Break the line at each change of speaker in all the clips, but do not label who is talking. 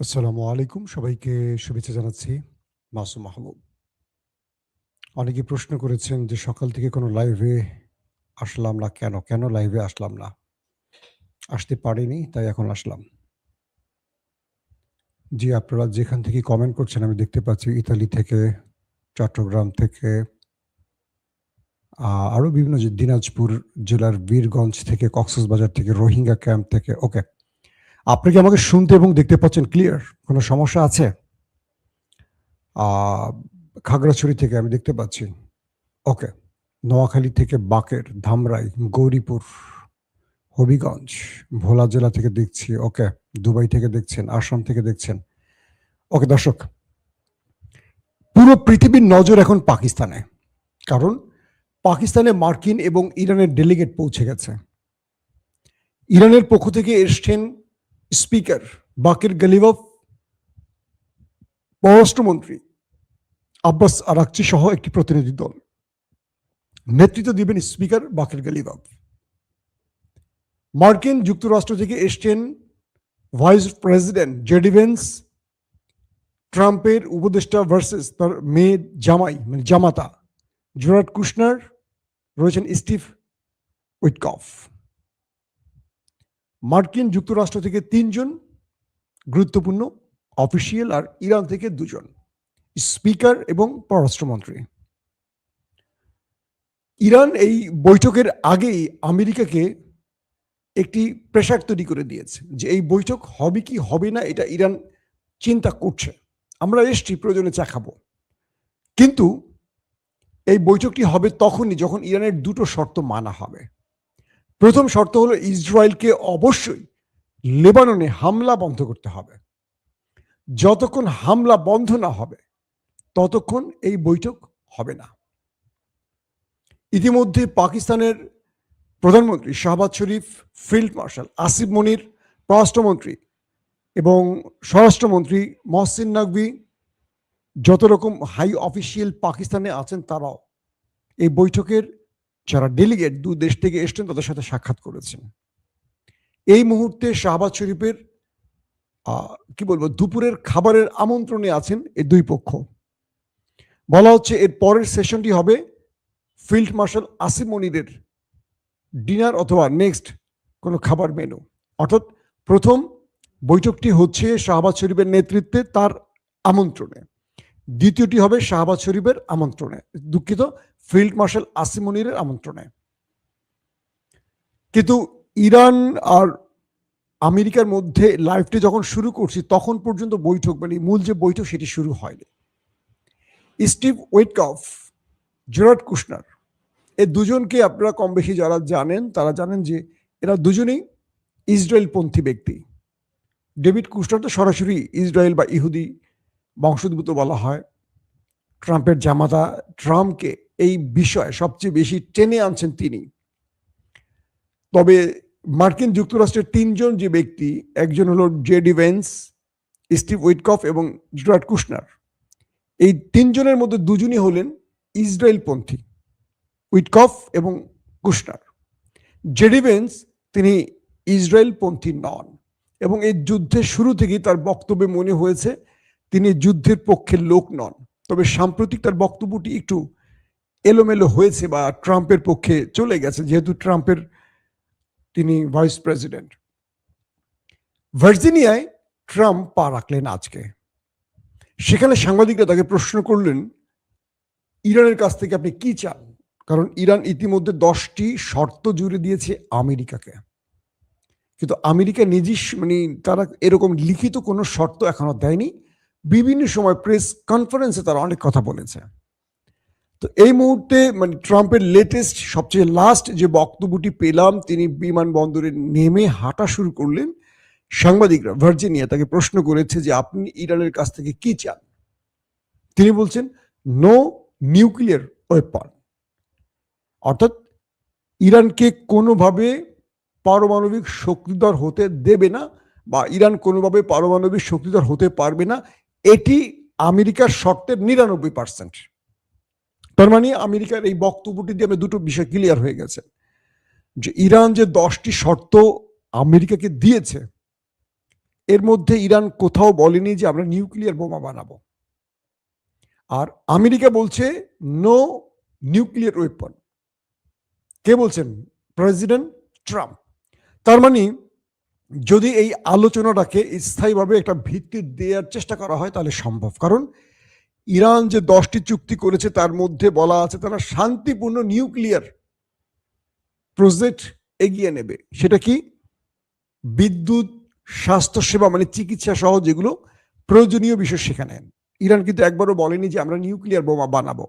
আসসালামু আলাইকুম। সবাইকে শুভেচ্ছা জানাচ্ছি। মাসুম মাহমুদ। অনেকে প্রশ্ন করেছেন যে সকাল থেকে কোনো লাইভে আসলাম না কেন? কেন লাইভে আসলাম না? আসতে পারিনি তাই এখন আসলাম। জি, আপনারা যেখান থেকে কমেন্ট করছেন আমি দেখতে পাচ্ছি ইতালি থেকে, চট্টগ্রাম থেকে, আরো বিভিন্ন দিনাজপুর জেলার বীরগঞ্জ থেকে, কক্সবাজার থেকে, রোহিঙ্গা ক্যাম্প থেকে। ওকে। আপনি কি আমাকে শুনতে এবং দেখতে পাচ্ছেন ক্লিয়ার? কোনো সমস্যা আছে? আ খাগড়াছড়ি থেকে আমি দেখতে পাচ্ছি। ওকে। নোয়াখালী থেকে বাকের, ধামরাই, গৌরীপুর, হবিগঞ্জ, ভোলা জেলা থেকে দেখছি। ওকে। দুবাই থেকে দেখছেন, আসাম থেকে দেখছেন। ওকে দর্শক, পুরো পৃথিবীর নজর এখন পাকিস্তানে। কারণ পাকিস্তানে মার্কিন এবং ইরানের ডেলিগেট পৌঁছে গেছে। ইরানের পক্ষ থেকে এসছেন স্পিকার বাকের গালিবাফ, পররাষ্ট্রমন্ত্রী আব্বাস আরাকচি সহ একটি প্রতিনিধি দল। নেতৃত্ব দিবেন স্পিকার বাকের গালিবাফ। মার্কিন যুক্তরাষ্ট্র থেকে এসছেন ভাইস প্রেসিডেন্ট জেডি ভেন্স, ট্রাম্পের উপদেষ্টা ভার্সেস তার মেয়ে জামাই মানে জামাতা জেরার্ড কুশনার, রয়েছেন স্টিভ উইটকফ। মার্কিন যুক্তরাষ্ট্র থেকে ৩ জন গুরুত্বপূর্ণ অফিসিয়াল, আর ইরান থেকে 2 জন স্পিকার এবং পররাষ্ট্রমন্ত্রী। ইরান এই বৈঠকের আগেই আমেরিকাকে একটি প্রেসার তৈরি করে দিয়েছে যে এই বৈঠক হবে কি হবে না এটা ইরান চিন্তা করছে। আমরা এসছি, প্রয়োজনে চা খাবো, কিন্তু এই বৈঠকটি হবে তখনই যখন ইরানের 2টো শর্ত মানা হবে। প্রথম শর্ত হলো ইসরায়েলকে অবশ্যই লেবাননে হামলা বন্ধ করতে হবে। যতক্ষণ হামলা বন্ধ না হবে ততক্ষণ এই বৈঠক হবে না। ইতিমধ্যে পাকিস্তানের প্রধানমন্ত্রী শাহবাজ শরীফ, ফিল্ড মার্শাল আসিফ মনির, পররাষ্ট্রমন্ত্রী এবং স্বরাষ্ট্রমন্ত্রী মহসিন নকভি, যত রকম হাই অফিসিয়াল পাকিস্তানে আছেন তারাও এই বৈঠকের যারা ডেলিগেট 2 দেশ থেকে এসছেন তাদের সাথে সাক্ষাৎ করেছেন। এই মুহূর্তে শাহবাজ শরীফের কি বলবো দুপুরের খাবারের আমন্ত্রণে আছেন এই 2 পক্ষ। বলা হচ্ছে এর পরের সেশনটি হবে ফিল্ড মার্শাল আসিফ মনিরের ডিনার অথবা নেক্সট কোনো খাবার মেনু। অর্থাৎ প্রথম বৈঠকটি হচ্ছে শাহবাজ শরীফের নেতৃত্বে তার আমন্ত্রণে, দ্বিতীয়টি হবে শাহবাজ শরীফের আমন্ত্রণে, দুঃখিত, ফিল্ড মার্শাল আসিফ মনিরের আমন্ত্রণে। কিন্তু ইরান আর আমেরিকার মধ্যে লাইভটি যখন শুরু করছি তখন পর্যন্ত বৈঠক মানে মূল যে বৈঠক সেটি শুরু হয়নি। স্টিভ উইটকফ, জেরার্ড কুশনার, এই দুজনকে আপনারা কম বেশি যারা জানেন তারা জানেন যে এরা দুজনেই ইসরায়েলপন্থী ব্যক্তি। ডেভিড কুশনার তো সরাসরি ইসরায়েল বা ইহুদি বংশোদ্ভূত বলা হয়। ট্রাম্পের জামাতা, ট্রাম্পকে এই বিষয়ে সবচেয়ে বেশি টেনে আনছেন তিনি। তবে মার্কিন যুক্তরাষ্ট্রের 3 জন যে ব্যক্তি, একজন হলো জেডি ভেন্স, স্টিভ উইটকফ এবং জেরার্ড কুশনার, এই 3 জনের মধ্যে 2 জনই হলেন ইসরায়েলপন্থী, উইটকফ এবং কুশনার। জেডি ভেন্স তিনি ইসরায়েলপন্থী নন এবং এই যুদ্ধের শুরু থেকেই তার বক্তব্যে মনে হয়েছে তিনি যুদ্ধের পক্ষের লোক নন। তবে সাম্প্রতিক তার বক্তব্যটি একটু এলোমেলো হয়েছে বা ট্রাম্পের পক্ষে চলে গেছে, যেহেতু ট্রাম্পের তিনি ভাইস প্রেসিডেন্ট। ভার্জিনিয়ায় ট্রাম্প পা রাখলেন আজকে। সেখানে সাংবাদিকরা তাকে প্রশ্ন করলেন ইরানের কাছ থেকে আপনি কি চান, কারণ ইরান ইতিমধ্যে 10টি শর্ত জুড়ে দিয়েছে আমেরিকাকে, কিন্তু আমেরিকা নিজস্ব মানে তারা এরকম লিখিত কোনো শর্ত এখনো দেয়নি। বিভিন্ন সময় প্রেস কনফারেন্সে তারা অনেক কথা বলেছে। তো এই মুহূর্তে মানে ট্রাম্পের লেটেস্ট সবচেয়ে লাস্ট যে বক্তব্যটি পেলাম, তিনি বিমানবন্দরে নেমে হাঁটা শুরু করলেন। সাংবাদিকরা ভার্জিনিয়া তাকে প্রশ্ন করেছে যে আপনি ইরানের কাছ থেকে কি চান। তিনি বলছেন নো নিউক্লিয়ার ওয়েপন, অর্থাৎ ইরানকে কোনোভাবে পারমাণবিক শক্তিধর হতে দেবে না বা ইরান কোনোভাবে পারমাণবিক শক্তিধর হতে পারবে না, এটি আমেরিকার শর্তের 99%। তার মানে আমেরিকার এই বক্তব্যটি দিয়ে আমি 2টো বিষয় ক্লিয়ার হয়ে গেছে যে ইরান যে 10টি শর্ত আমেরিকাকে দিয়েছে এর মধ্যে ইরান কোথাও বলেনি যে আমরা নিউক্লিয়ার বোমা বানাবো। আর আমেরিকা বলছে নো নিউক্লিয়ার ওয়েপন। কে বলছেন? President Trump. তার মানে যদি এই আলোচনাটাকে স্থায়ীভাবে একটা ভিত্তি দেওয়ার চেষ্টা করা হয় তাহলে সম্ভব। কারণ ইরান যে 10টি চুক্তি করেছে তার মধ্যে বলা আছে তারা শান্তিপূর্ণ নিউক্লিয়ার প্রজেক্ট এগিয়ে নেবে। সেটা কি? বিদ্যুৎ, স্বাস্থ্যসেবা মানে চিকিৎসা সহ যেগুলো প্রয়োজনীয় বিষয় সেখানে। ইরান কিন্তু একবারও বলেনি যে আমরা নিউক্লিয়ার বোমা বানাবো।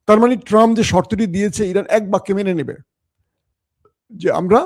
তার মানে ট্রাম্প যে শর্তটি দিয়েছে ইরান এক বাক্যে মেনে নেবে যে আমরা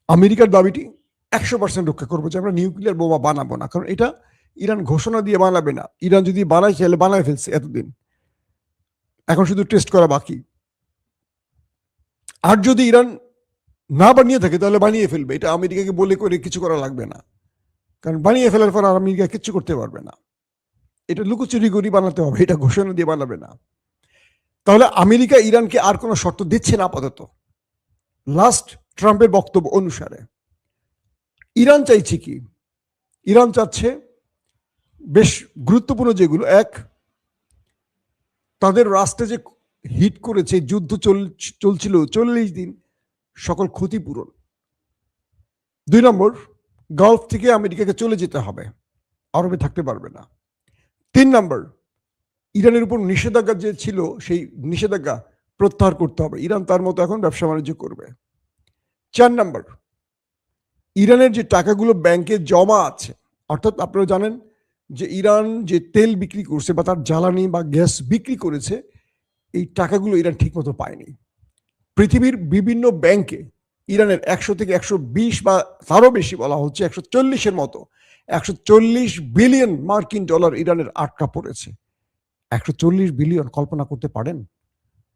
আমেরিকার দাবিটি 100% রক্ষা করবো যে আমরা নিউক্লিয়ার বোমা বানাবো না। কারণ এটা ইরান ঘোষণা দিয়ে বানাবে না। ইরান যদি বানায় তাহলে বানায় ফেলছে এতদিন, এখন শুধু টেস্ট করা বাকি। আর যদি ইরান না বানিয়ে থাকে তাহলে বানিয়ে ফেলবে। এটা আমেরিকাকে বলে করে কিছু করা লাগবে না, কারণ বানিয়ে ফেলার পর আর আমেরিকা কিচ্ছু করতে পারবে না। এটা লুকোচুরি করে বানাতে হবে, এটা ঘোষণা দিয়ে বানাবে না। তাহলে আমেরিকা ইরানকে আর কোনো শর্ত দিচ্ছে না আপাতত, লাস্ট ট্রাম্পের বক্তব্য অনুসারে। ইরান চাইছে কি? ইরান চাচ্ছে বেশ গুরুত্বপূর্ণ যেগুলো, এক, তাদের রাষ্ট্রে যে হিট করেছে, যুদ্ধ চলছিল 40 দিন, সকল ক্ষতিপূরণ। 2 নম্বর, গালফ থেকে আমেরিকাকে চলে যেতে হবে, আরবে থাকতে পারবে না। 3 নম্বর, ইরানের উপর নিষেধাজ্ঞা যে ছিল সেই নিষেধাজ্ঞা প্রত্যাহার করতে হবে, ইরান তার মতো এখন ব্যবসা বাণিজ্য করবে। 4 নম্বর, ইরানের যে টাকাগুলো ব্যাংকে জমা আছে, অর্থাৎ আপনারা জানেন যে ইরান যে তেল বিক্রি করছে বা তার জ্বালানি বা গ্যাস বিক্রি করেছে, এই টাকাগুলো ইরান ঠিকমতো পায়নি। পৃথিবীর বিভিন্ন ব্যাংকে ইরানের 100 থেকে 120 বা তারও বেশি বলা হচ্ছে 140-এর মতো 140 বিলিয়ন মার্কিন ডলার ইরানের আটকা পড়েছে। 140 বিলিয়ন কল্পনা করতে পারেন?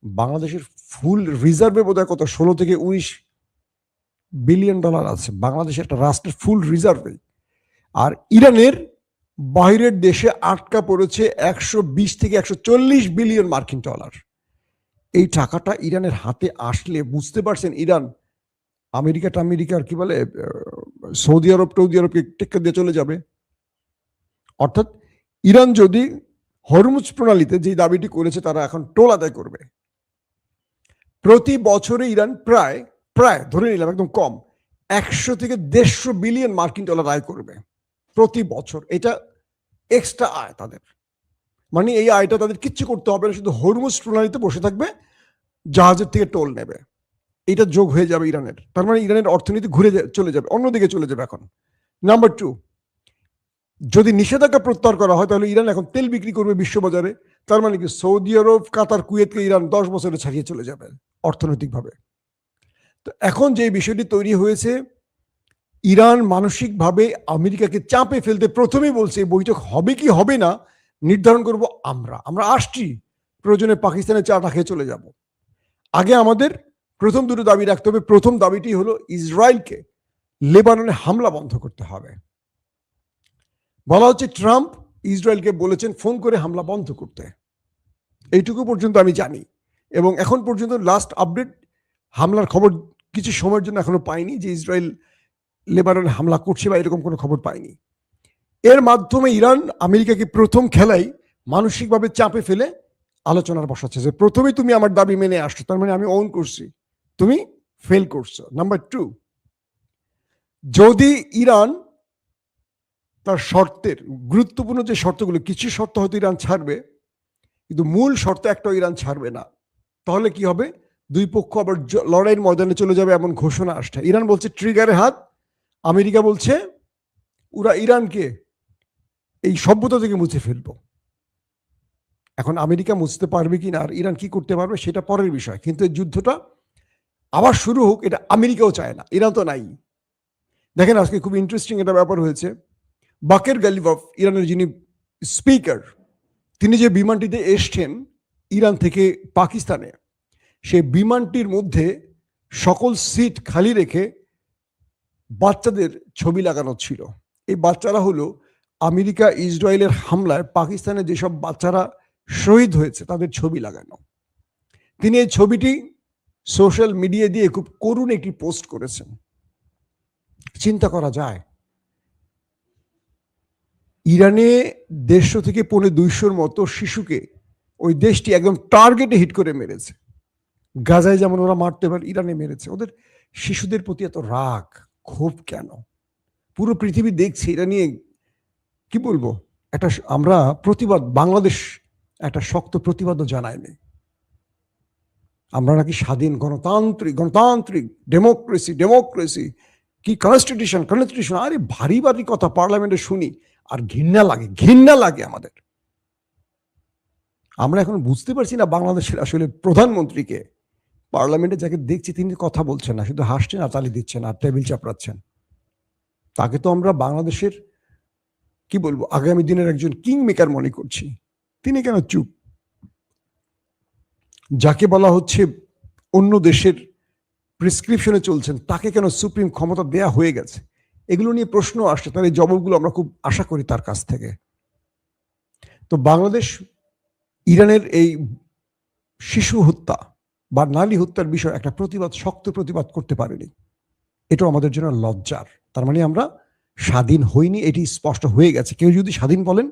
বাংলাদেশের ফুল রিজার্ভে বোধহয় কত 16 থেকে 19 বিলিয়ন ডলার আছে বাংলাদেশের একটা রাষ্ট্রের ফুল রিজার্ভে। আর ইরানের বাইরের দেশে আটকা পড়েছে 120 থেকে 140 বিলিয়ন মার্কিন ডলার। এই টাকাটা ইরানের হাতে আসলে বুঝতে পারছেন ইরান আমেরিকার কি বলে সৌদি আরবকে টেক্কা দিয়ে চলে যাবে। অর্থাৎ ইরান যদি হরমুজ প্রণালীতে যে দাবিটি করেছে তারা এখন টোল আদায় করবে। প্রতি বছরে ইরান প্রায় ধরে নিলাম একদম কম 100 থেকে 150 বিলিয়ন মার্কিন ডলার আয় করবে প্রতি বছর। এটা এক্সট্রা আয় তাদের, মানে এই আয়টা তাদের কিচ্ছু করতে হবে না, শুধু হরমুজ প্রণালীতে বসে থাকবে, জাহাজের থেকে টোল নেবে, এটা যোগ হয়ে যাবে ইরানের। তার মানে ইরানের অর্থনীতি ঘুরে চলে যাবে, অন্যদিকে চলে যাবে এখন। নাম্বার 2, যদি নিষেধাজ্ঞা প্রত্যাহার করা হয় তাহলে ইরান এখন তেল বিক্রি করবে বিশ্ববাজারে। তার মানে কি সৌদি আরব, কাতার, কুয়েতকে ইরান 10 বছরে ছাড়িয়ে চলে যাবে অর্থনৈতিকভাবে। তো এখন যে বিষয়টি তৈরি হয়েছে, ইরান মানসিকভাবে আমেরিকাকে চাপে ফেলতে প্রথমেই বলছে বৈঠক হবে কি হবে না নির্ধারণ করব আমরা আসছি, প্রয়োজনে পাকিস্তানে চাটা খেয়ে চলে যাব। আগে আমাদের প্রথম দুটো দাবি রাখতে হবে। প্রথম দাবিটি হলো ইসরায়েলকে লেবাননে হামলা বন্ধ করতে হবে। বলা হচ্ছে ট্রাম্প ইসরায়েলকে বলেছেন ফোন করে হামলা বন্ধ করতে, এইটুকু পর্যন্ত আমি জানি। এবং এখন পর্যন্ত লাস্ট আপডেট হামলার খবর কিছু সময়ের জন্য এখনো পাইনি যে ইসরায়েল লেবাননে হামলা করছে বা এরকম কোনো খবর পাইনি। এর মাধ্যমে ইরান আমেরিকাকে প্রথম খেলাই মানসিকভাবে চাপে ফেলে আলোচনার বসাচ্ছে যে প্রথমে তুমি আমার দাবি মেনে আসছো, তার মানে আমি অন করছি, তুমি ফেল করছো। নাম্বার 2, যদি ইরান তার শর্তের গুরুত্বপূর্ণ যে শর্তগুলো, কিছু শর্ত হয়তো ইরান ছাড়বে কিন্তু মূল শর্ত একটাও ইরান ছাড়বে না, তাহলে কি হবে? দুই পক্ষ আবার লড়াইয়ের ময়দানে চলে যাবে এমন ঘোষণা আসছে। ইরান বলছে ট্রিগারে হাত, আমেরিকা বলছে ওরা ইরানকে এই সভ্যতা থেকে মুছে ফেলবো। এখন আমেরিকা মুছতে পারবে কিনা আর ইরান কি করতে পারবে সেটা পরের বিষয়, কিন্তু এই যুদ্ধটা আবার শুরু হোক এটা আমেরিকাও চায় না, ইরান তো নাই। দেখেন আজকে খুব ইন্টারেস্টিং একটা ব্যাপার হয়েছে। বাকের গালিবাফ, ইরানের যিনি স্পিকার, তিনি যে বিমানটিতে এসছেন ইরান থেকে পাকিস্তানে, সেই বিমানটির মধ্যে সকল সিট খালি রেখে বাচ্চাদের ছবি লাগানো ছিল। এই বাচ্চারা হলো আমেরিকা ইসরায়েলের হামলায় পাকিস্তানে যেসব বাচ্চারা শহীদ হয়েছে তাদের ছবি লাগানো। তিনি এই ছবিটি সোশ্যাল মিডিয়া দিয়ে খুব করুণ একটি পোস্ট করেছেন। চিন্তা করা যায় ইরানে 150 থেকে 200 মতো শিশুকে ওই দেশটি একদম টার্গেটে হিট করে মেরেছে। গাজায় যেমন ওরা মারতে পারে, ইরানে মেরেছে। ওদের শিশুদের প্রতি এত রাগ ক্ষোভ কেন? পুরো পৃথিবী দেখছে এটা নিয়ে। কি বলবো, একটা আমরা প্রতিবাদ, বাংলাদেশ একটা শক্ত প্রতিবাদও জানায়নি। আমরা নাকি স্বাধীন, গণতান্ত্রিক ডেমোক্রেসি কি কনস্টিটিউশন। আরে ভারী ভারী কথা পার্লামেন্টে শুনি আর ঘৃণা লাগে আমাদের। আমরা এখন বুঝতে পারছি না বাংলাদেশের আসলে প্রধানমন্ত্রীকে। পার্লামেন্টে যাকে দেখছি তিনি কথা বলছেন না, শুধু হাসছেন আর তালি দিচ্ছেন আর টেবিল চাপড়াচ্ছেন। তাকে তো আমরা বাংলাদেশের কি বলবো আগামী দিনের একজন কিং মেকার মনে করছি। তিনি কেন চুপ? যাকে বলা হচ্ছে অন্য দেশের প্রেসক্রিপশনে চলছেন, তাকে কেন সুপ্রিম ক্ষমতা দেয়া হয়ে গেছে? এগুলো নিয়ে প্রশ্ন আসছে, তার এই জবাবগুলো আমরা খুব আশা করি তার কাছ থেকে। তো বাংলাদেশ ইরানের এই শিশু হত্যা বা নারী হত্যার বিষয়ে একটা শক্ত প্রতিবাদ করতে পারেনি। এটাও আমাদের জন্য লজ্জার। তার মানে আমরা স্বাধীন হইনি, এটি স্পষ্ট হয়ে গেছে। কেউ যদি স্বাধীন বলেন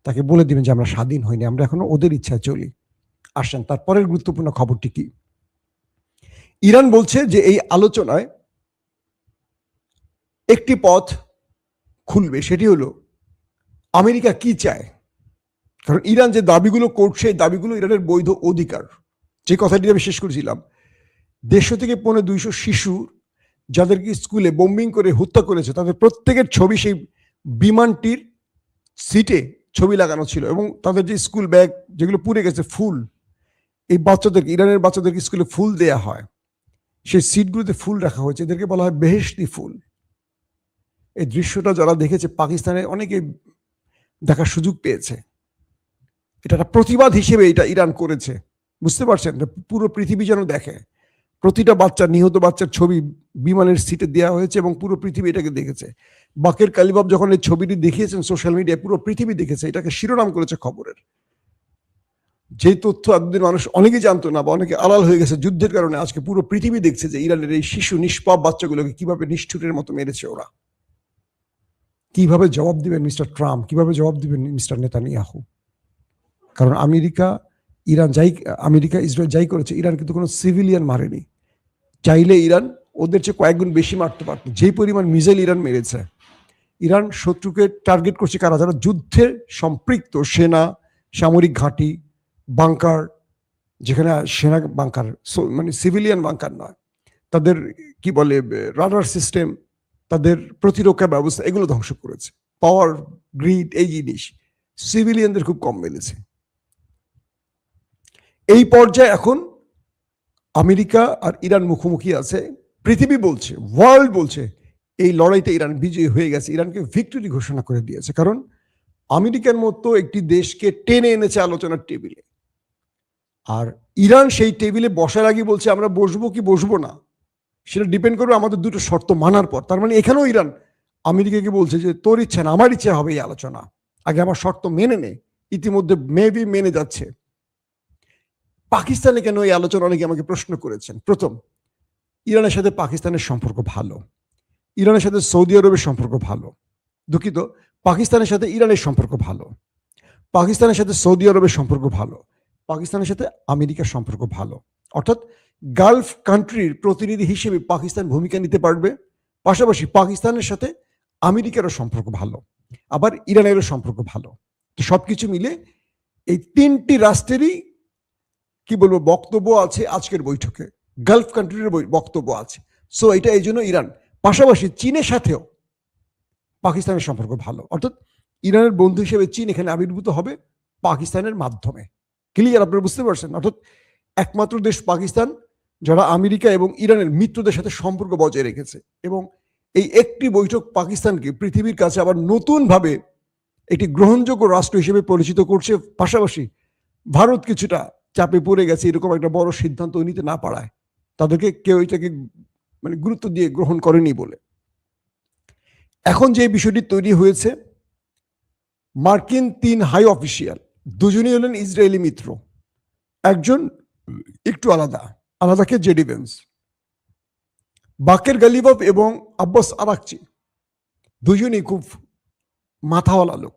তাকে বলে দিবেন যে আমরা স্বাধীন হইনি, আমরা এখনো ওদের ইচ্ছায় চলি। আসেন তারপরের গুরুত্বপূর্ণ খবরটি কি। ইরান বলছে যে এই আলোচনায় একটি পথ খুলবে, সেটি হলো আমেরিকা কি চায়। কারণ ইরান যে দাবিগুলো করছে, এই দাবিগুলো ইরানের বৈধ অধিকার। যে কথাটি আমি শেষ করেছিলাম, 150 থেকে 200 শিশু যাদেরকে স্কুলে বোম্বিং করে হত্যা করেছে, তাদের প্রত্যেকের ছবি সেই বিমানটির সিটে ছবি লাগানো ছিল, এবং তাদের যে স্কুল ব্যাগ যেগুলো পুড়ে গেছে, ফুল, এই বাচ্চাদেরকে, ইরানের বাচ্চাদেরকে স্কুলে ফুল দেয়া হয়, সেই সিটগুলোতে ফুল রাখা হয়েছে, এদেরকে বলা হয় বেহেশতি ফুল। এই দৃশ্যটা যারা দেখেছে, পাকিস্তানে অনেকে দেখার সুযোগ পেয়েছে। এটা একটা প্রতিবাদ হিসেবে এটা ইরান করেছে, বুঝতে পারছেন? পুরো পৃথিবী যেন দেখে। প্রতিটা বাচ্চা, নিহত বাচ্চার ছবি বিমানের সিটে দেওয়া হয়েছে এবং পুরো পৃথিবী এটাকে দেখেছে। বাকের কালিবাব যখন এই ছবিটি দেখিয়েছেন সোশ্যাল মিডিয়ায়, পুরো পৃথিবী দেখেছে, এটাকে শিরোনাম করেছে খবরের। যে তথ্য এতদিন মানুষ অনেকেই জানতো না বা অনেকে আড়াল হয়ে গেছে যুদ্ধের কারণে, আজকে পুরো পৃথিবী দেখছে যে ইরানের এই শিশু নিষ্পাপ বাচ্চাগুলোকে কিভাবে নিষ্ঠুরের মতো মেরেছে ওরা। কিভাবে জবাব দিবেন মিস্টার ট্রাম্প, কিভাবে জবাব দিবেন মিস্টার নেতানিয়াহু? কারণ আমেরিকা ইসরায়েল যাই করেছে, ইরান কিন্তু কোনো সিভিলিয়ান মারেনি। চাইলে ইরান ওদের চেয়ে কয়েক গুণ বেশি মারতে পারত। যেই পরিমাণ মিসাইল ইরান মেরেছে, ইরান শত্রুকে টার্গেট করছে কারা? যারা যুদ্ধে সম্পৃক্ত, সেনা, সামরিক ঘাঁটি, বাংকার, যেখানে সেনা বাংকার, মানে সিভিলিয়ান বাংকার নয়, তাদের কি বলে রাডার সিস্টেম, তাদের প্রতিরক্ষা ব্যবস্থা, এগুলো ধ্বংস করেছে। পাওয়ার গ্রিড, এই জিনিস সিভিলিয়ানদের খুব কম মেলেছে। এই পর্যায়ে এখন আমেরিকা আর ইরান মুখোমুখি আছে। পৃথিবী বলছে, ওয়ার্ল্ড বলছে এই লড়াইতে ইরান বিজয়ী হয়ে গেছে, ইরানকে ভিক্টরি ঘোষণা করে দিয়েছে। কারণ আমেরিকার মতো একটি দেশকে টেনে এনেছে আলোচনার টেবিলে, আর ইরান সেই টেবিলে বসার আগে বলছে আমরা বসবো কি বসবো না সেটা ডিপেন্ড করবে আমাদের দুটো শর্ত মানার পর। তার মানে এখানেও ইরান আমেরিকাকে বলছে যে তোর ইচ্ছা না আমার ইচ্ছা হবে এই আলোচনা, আগে আমার শর্ত মেনে নে। ইতিমধ্যে মেবি মেনে যাচ্ছে। পাকিস্তানে কেন এই আলোচনা, অনেকে আমাকে প্রশ্ন করেছেন। প্রথম, ইরানের সাথে পাকিস্তানের সম্পর্ক ভালো, ইরানের সাথে সৌদি আরবের সম্পর্ক ভালো। দুঃখিত, পাকিস্তানের সাথে ইরানের সম্পর্ক ভালো, পাকিস্তানের সাথে সৌদি আরবের সম্পর্ক ভালো, পাকিস্তানের সাথে আমেরিকার সম্পর্ক ভালো। অর্থাৎ গালফ কান্ট্রির প্রতিনিধি হিসেবে পাকিস্তান ভূমিকা নিতে পারবে। পাশাপাশি পাকিস্তানের সাথে আমেরিকারও সম্পর্ক ভালো, আবার ইরানেরও সম্পর্ক ভালো। তো সবকিছু মিলে এই তিনটি রাষ্ট্রেরই কি বলবো বক্তব্য আছে আজকের বৈঠকে, গালফ কান্ট্রির বক্তব্য আছে। সো এটা এই জন্য ইরান, পাশাপাশি চীনের সাথেও পাকিস্তানের সম্পর্ক ভালো। অর্থাৎ ইরানের বন্ধু হিসেবে চীন এখানে আবির্ভূত হবে পাকিস্তানের মাধ্যমে। ক্লিয়ার? আপনারা বুঝতে পারছেন? অর্থাৎ একমাত্র দেশ পাকিস্তান যারা আমেরিকা এবং ইরানের মিত্রদের সাথে সম্পর্ক বজায় রেখেছে, এবং এই একটি বৈঠক পাকিস্তানকে পৃথিবীর কাছে আবার নতুনভাবে একটি গ্রহণযোগ্য রাষ্ট্র হিসেবে পরিচিত করছে। পাশাপাশি ভারত কিছুটা চাপে পড়ে গেছে এরকম একটা বড় সিদ্ধান্ত নিতে না পারায়, তাদেরকে কেউ এটাকে মানে গুরুত্ব দিয়ে গ্রহণ করেনি বলে। এখন যে বিষয়টি তৈরি হয়েছে, মার্কিন 3 হাই অফিসিয়াল, দুজনই হলেন ইসরায়েলি মিত্র। একজন একটু আলাদাকে জেডি ভেন্স, বাকের গালিবাফ এবং আব্বাস আরাকচি, দুজনই খুব মাথাওয়ালা লোক।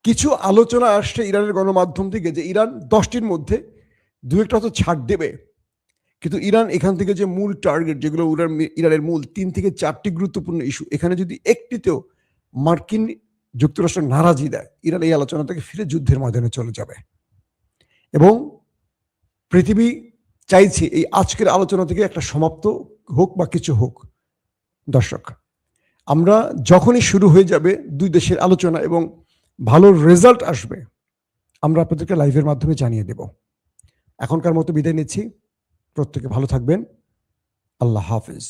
কিছু আলোচনা আসছে ইরানের গণমাধ্যম থেকে যে ইরান 10টির মধ্যে 2-1টা তো ছাড় দেবে, কিন্তু ইরান এখান থেকে যে মূল টার্গেট যেগুলো ইরানের মূল 3 থেকে 4টি গুরুত্বপূর্ণ ইস্যু, এখানে যদি একটিতেও মার্কিন যুক্তরাষ্ট্র নারাজি দেয়, ইরান এই আলোচনা থেকে ফিরে যুদ্ধের ময়দানে চলে যাবে। এবং পৃথিবী চাইছে এই আজকের আলোচনা থেকে একটা সমাপ্ত হোক বা কিছু হোক। দর্শক, আমরা যখনই শুরু হয়ে যাবে দুই দেশের আলোচনা এবং ভালো রেজাল্ট আসবে, আমরা আপনাদেরকে লাইভের মাধ্যমে জানিয়ে দেব। এখনকার মতো বিদায় নিচ্ছি। প্রত্যেকে ভালো থাকবেন। আল্লাহ হাফেজ।